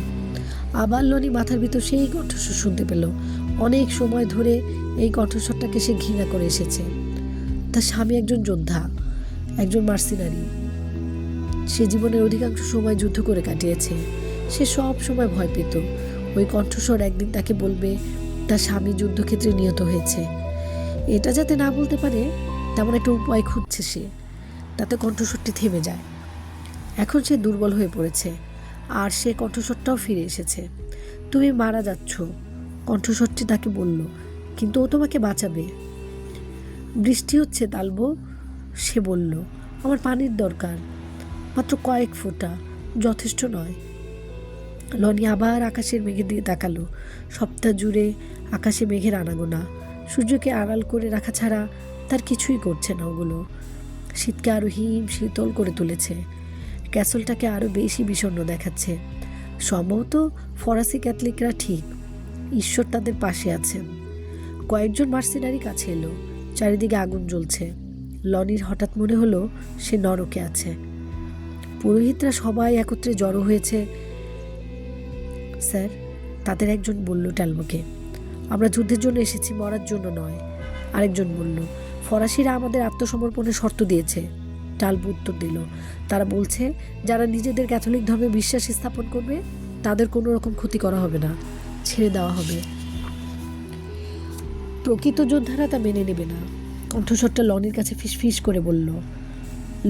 A: আবার লনি মাথার ভিতর সেই কণ্ঠস্বর শুনতে পেল। অনেক সময় ধরে এই কণ্ঠস্বরটাকে সে ঘৃণা করে এসেছে। তার স্বামী একজন যোদ্ধা, একজন মার্সিনারি। সে জীবনের অধিকাংশ সময় যুদ্ধ করে কাটিয়েছে। সে সব সময় ভয় পেত ওই কণ্ঠস্বর একদিন তাকে বলবে তার স্বামী যুদ্ধক্ষেত্রে নিহত হয়েছে। এটা যাতে না বলতে পারে তেমন একটা উপায় খুঁজছে সে, তাতে কণ্ঠস্বরটি থেমে যায়। এখন সে দুর্বল হয়ে পড়েছে, আর সে কণ্ঠস্বরটাও ফিরে এসেছে। তুমি মারা যাচ্ছ, কণ্ঠস্বরটি তাকে বলল, কিন্তু ও তোমাকে বাঁচাবে। বৃষ্টি হচ্ছে টালবো, সে বলল। আমার পানির দরকার, মাত্র কয়েক ফোঁটা, যথেষ্ট নয়। লনি আবার আকাশের মেঘের দিকে তাকালো। সপ্তাহ জুড়ে আকাশে মেঘের আনাগোনা। সূর্যকে আড়াল করে রাখা ছাড়া তার কিছুই করছে না ওগুলো। শীতকে আরও হিম শীতল করে তুলেছে। ক্যাসলটাকে আরও বেশি বিষণ্ণ দেখাচ্ছে। সম্ভবত ফরাসি ক্যাথলিকরা ঠিক, ঈশ্বর তাদের পাশে আছেন। কয়েকজন মার্সিনারি কাছে এলো। চারিদিকে আগুন জ্বলছে। লনির হঠাৎ মনে হলো সে নরকে আছে। পুরোহিতরা সবাই একত্রে জড়ো হয়েছে। স্যার, তাদের একজন বলল টালবোকে, আমরা যুদ্ধের জন্য এসেছি, মরার জন্য নয়। আরেকজন বলল, ফরাসিরা আমাদের আত্মসমর্পণের শর্ত দিয়েছে। টালবো উত্তর দিল, তারা বলছে যারা নিজেদের ক্যাথলিক ধর্মে বিশ্বাস স্থাপন করবে তাদের কোনো রকম ক্ষতি করা হবে না, ছেড়ে দেওয়া হবে। প্রকৃত যোদ্ধারা তা মেনে নেবে না। কণ্ঠস্বরটা লনির কাছে ফিসফিস করে বলল।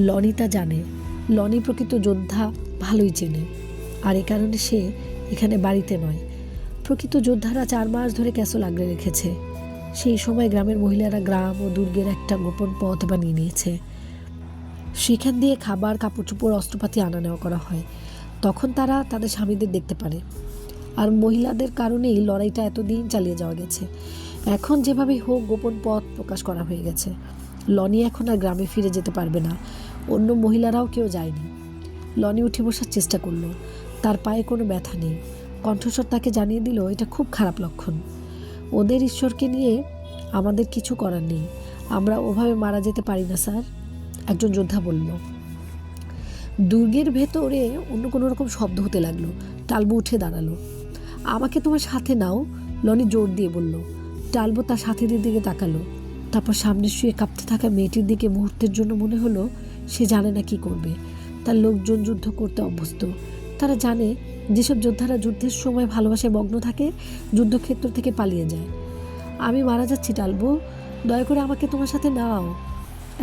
A: লনি তা জানে। লনি প্রকৃত যোদ্ধা ভালোই চেনে, আর এ কারণে সে এখানে বাড়িতে নয়। প্রকৃত যোদ্ধারা 4 মাস ধরে ক্যাসল আগলে রেখেছে। সেই সময় গ্রামের মহিলারা গ্রাম ও দুর্গের একটা গোপন পথ বানিয়ে নিয়েছে। সেখান দিয়ে খাবার, কাপড় চোপড়, অস্ত্রপাতি আনা নেওয়া করা হয়। তখন তারা তাদের স্বামীদের দেখতে পারে। আর মহিলাদের কারণেই লড়াইটা এতদিন চালিয়ে যাওয়া গেছে। এখন যেভাবে হোক গোপন পথ প্রকাশ করা হয়ে গেছে। লনি এখন আর গ্রামে ফিরে যেতে পারবে না। অন্য মহিলারাও কেউ যায়নি। লনি উঠে বসার চেষ্টা করলো। তার পায়ে কোনো ব্যথা নেই। কণ্ঠস্বর তাকে জানিয়ে দিল এটা খুব খারাপ লক্ষণ। ওদের ঈশ্বরকে নিয়ে আমাদের কিছু করার নেই। আমরা ওভাবে মারা যেতে পারি না স্যার, একজন যোদ্ধা বলল। দুর্গের ভেতরে অন্য কোনো রকম শব্দ হতে লাগলো। টালবো উঠে দাঁড়ালো। আমাকে তোমার সাথে নাও, লনি জোর দিয়ে বলল। টালবো তার সাথীদের দিকে তাকালো। তারপর সামনে শুয়ে কাঁপতে থাকা মেয়েটির দিকে মুহূর্তের জন্য মনে হলো সে জানে না কি করবে। তার লোকজন যুদ্ধ করতে অভ্যস্ত। তারা জানে যেসব যোদ্ধারা যুদ্ধের সময় ভালোবাসায় মগ্ন থাকে যুদ্ধক্ষেত্র থেকে পালিয়ে যায়। আমি মারা যাচ্ছি টালবো, দয়া করে আমাকে তোমার সাথে নাও।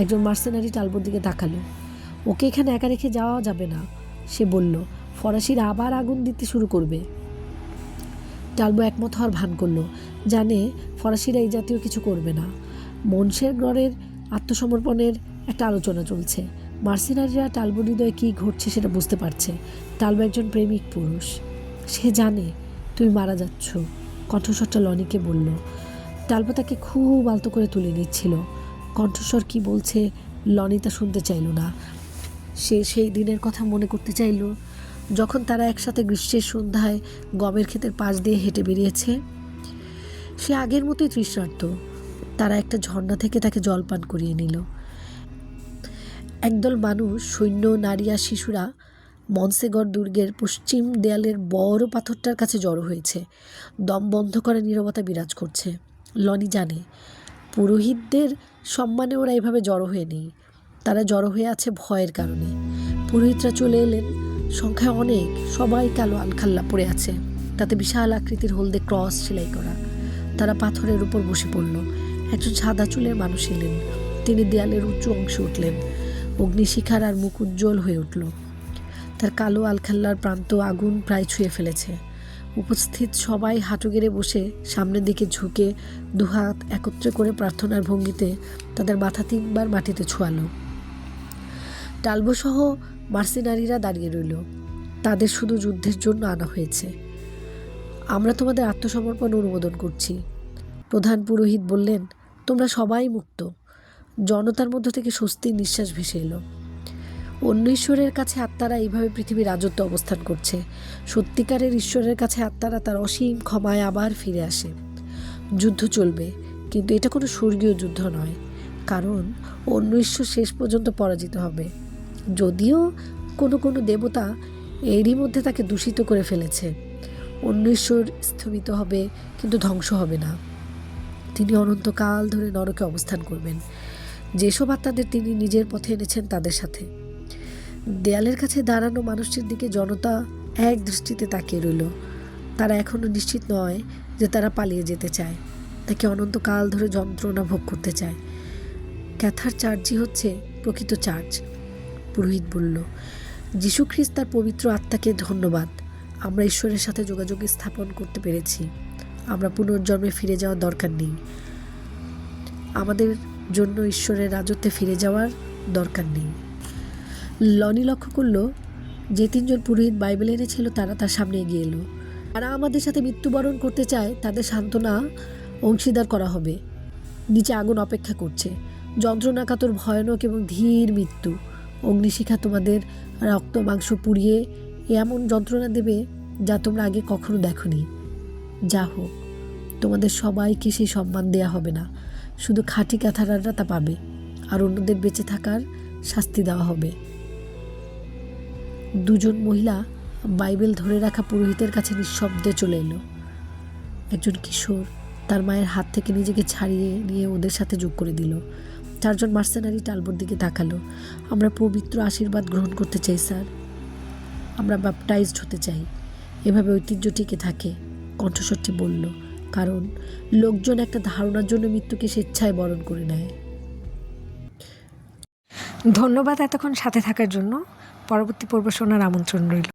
A: একজন মার্সেনারি টালবোর দিকে তাকালো। ওকে এখানে একা রেখে যাওয়া যাবে না, সে বলল। ফরাসিরা আবার আগুন দিতে শুরু করবে। টালবো একমত হওয়ার ভান করলো। জানে ফরাসিরা এই জাতীয় কিছু করবে না। মনসেরগড়ের আত্মসমর্পণের একটা আলোচনা চলছে। মার্সিনারিরা টালবো হৃদয়ে কী ঘটছে সেটা বুঝতে পারছে। টালবো একজন প্রেমিক পুরুষ। সে জানে তুমি মারা যাচ্ছ, কণ্ঠস্বরটা লনিকে বলল। টালবো তাকে খুব আলতো করে তুলে নিচ্ছিল। কণ্ঠস্বর কি বলছে লনি তা শুনতে চাইল না। সে সেই দিনের কথা মনে করতে চাইল যখন তারা একসাথে গ্রীষ্মের সন্ধ্যায় গমের ক্ষেতের পাশ দিয়ে হেঁটে বেরিয়েছে। সে আগের মতোই তৃষ্ণার্ত। তারা একটা ঝর্ণা থেকে তাকে জলপান করিয়ে নিল। একদল মানুষ, সৈন্য, নারী আর শিশুরা মনসেগড় দুর্গের পশ্চিম দেয়ালের বড় পাথরটার কাছে জড়ো হয়েছে। দম বন্ধ করে নীরবতা বিরাজ করছে। লনি জানে পুরোহিতদের সম্মানে ওরা এভাবে জড়ো হয়ে নেই। তারা জড়ো হয়ে আছে ভয়ের কারণে। পুরোহিতরা চলে এলেন, সংখ্যায় অনেক। সবাই কালো আলখাল্লা পরে আছে, তাতে বিশাল আকৃতির হলদে ক্রস সেলাই করা। তারা পাথরের উপর বসে পড়ল। একজন সাদা চুলের মানুষ এলেন। তিনি দেয়ালের উঁচু অংশে উঠলেন। অগ্নিশিখার আর মুখ উজ্জ্বল হয়ে উঠল। তার কালো আলখাল্লার প্রান্ত আগুন প্রায় ছুঁয়ে ফেলেছে। উপস্থিত সবাই হাঁটু গেড়ে বসে সামনের দিকে ঝুঁকে দুহাত একত্রে করে প্রার্থনার ভঙ্গিতে তাদের মাথা 3 বার মাটিতে ছোঁয়ালো। টালবো সহ মার্সিনারিরা দাঁড়িয়ে রইল। তাদের শুধু যুদ্ধের জন্য আনা হয়েছে। আমরা তোমাদের আত্মসমর্পণ অনুমোদন করছি, প্রধান পুরোহিত বললেন। তোমরা সবাই মুক্ত। জনতার মধ্য থেকে স্বস্তির নিঃশ্বাস ভেসে এলো। অন্য ঈশ্বরের কাছে আত্মারা এইভাবে পৃথিবীর রাজত্ব অবস্থান করছে। সত্যিকারের ঈশ্বরের কাছে আত্মারা তার অসীম ক্ষমায় আবার ফিরে আসে। যুদ্ধ চলবে, কিন্তু এটা কোনো স্বর্গীয় যুদ্ধ নয়, কারণ অন্য ঈশ্বর শেষ পর্যন্ত পরাজিত হবে। যদিও কোনো কোনো দেবতা এরই মধ্যে তাকে দূষিত করে ফেলেছে। অন্য ঈশ্বর স্থবিত হবে, কিন্তু ধ্বংস হবে না। তিনি অনন্তকাল ধরে নরকে অবস্থান করবেন। যেসব আত্মাদের তিনি নিজের পথে এনেছেন তাদের সাথে। দেয়ালের কাছে দাঁড়ানো মানুষটির দিকে জনতা এক দৃষ্টিতে তাকিয়ে রইল। তারা এখনও নিশ্চিত নয় যে তারা পালিয়ে যেতে চায়, তাকে অনন্তকাল ধরে যন্ত্রণা ভোগ করতে চায়। ক্যাথার চার্চই হচ্ছে প্রকৃত চার্চ, পুরোহিত বলল। যীশু খ্রিস্ট তার পবিত্র আত্মাকে ধন্যবাদ। আমরা ঈশ্বরের সাথে যোগাযোগ স্থাপন করতে পেরেছি। আমরা পুনর্জন্মে ফিরে যাওয়ার দরকার নেই। আমাদের জন্য ঈশ্বরের রাজত্বে ফিরে যাওয়ার দরকার নেই। লনি লক্ষ্য করল যে 3 জন পুরোহিত বাইবেল এনেছিল তারা তার সামনে এগিয়ে এলো। যারা আমাদের সাথে মৃত্যুবরণ করতে চায় তাদের সান্ত্বনা অংশীদার করা হবে। নিচে আগুন অপেক্ষা করছে, যন্ত্রণাকাতর ভয়ানক এবং ধীর মৃত্যু। অগ্নিশিখা তোমাদের রক্ত মাংস পুড়িয়ে এমন যন্ত্রণা দেবে যা তোমরা আগে কখনো দেখোনি। যা হোক, তোমাদের সবাইকে সেই সম্মান দেয়া হবে না, শুধু খাঁটি ক্যাথারাররা তা পাবে, আর অন্যদের বেঁচে থাকার শাস্তি দেওয়া হবে। 2 জন মহিলা বাইবেল ধরে রাখা পুরোহিতের কাছে নিঃশব্দে চলে এলো। একজন কিশোর তার মায়ের হাত থেকে নিজেকে ছাড়িয়ে নিয়ে ওদের সাথে যোগ করে দিল। 4 জন মার্সেনারি টালবোর দিকে তাকালো। আমরা পবিত্র আশীর্বাদ গ্রহণ করতে চাই স্যার। আমরা ব্যাপটাইজড হতে চাই। এভাবে ঐতিহ্য টিকে থাকে, কণ্ঠস্বরটি বলল, কারণ লোকজন একটা ধারণার জন্য মৃত্যুকে স্বেচ্ছায় বরণ করে নেয়। ধন্যবাদ এতক্ষণ সাথে থাকার জন্য। পরবর্তী পর্ব শোনার আমন্ত্রণ রইল।